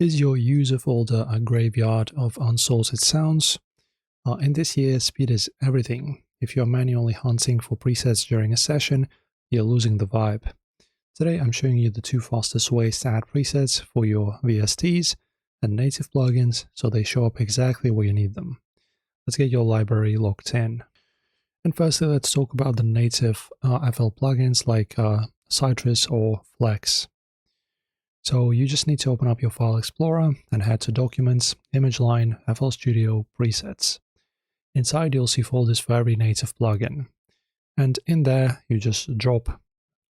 Is your user folder a graveyard of unsorted sounds? In this year, speed is everything. If you're manually hunting for presets during a session, you're losing the vibe. Today, I'm showing you the two fastest ways to add presets for your VSTs and native plugins so they show up exactly where you need them. Let's get your library locked in. And firstly, let's talk about the native FL plugins like Citrus or Flex. So you just need to open up your File Explorer and head to Documents, Image Line, FL Studio, Presets. Inside, you'll see folders for every native plugin. And in there, you just drop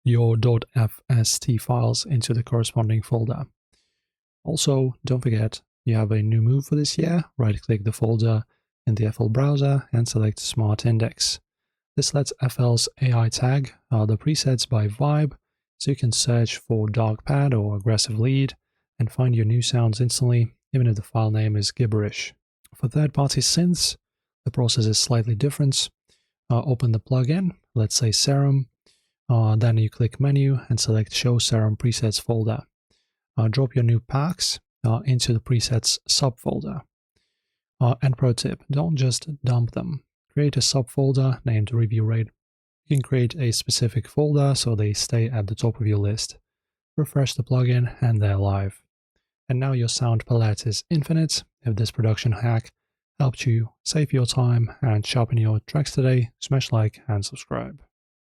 your .fst files into the corresponding folder. Also, don't forget, you have a new move for this year. Right-click the folder in the FL browser and select Smart Index. This lets FL's AI tag the presets by vibe, so you can search for dark pad or aggressive lead and find your new sounds instantly, even if the file name is gibberish. For third-party synths, the process is slightly different. Open the plugin, let's say Serum, then you click Menu and select Show Serum Presets folder. Drop your new packs into the presets subfolder. And pro tip, don't just dump them. Create a subfolder named Review Rate. You can create a specific folder so they stay at the top of your list. Refresh the plugin and they're live. And now your sound palette is infinite. If this production hack helped you save your time and sharpen your tracks today, smash like and subscribe.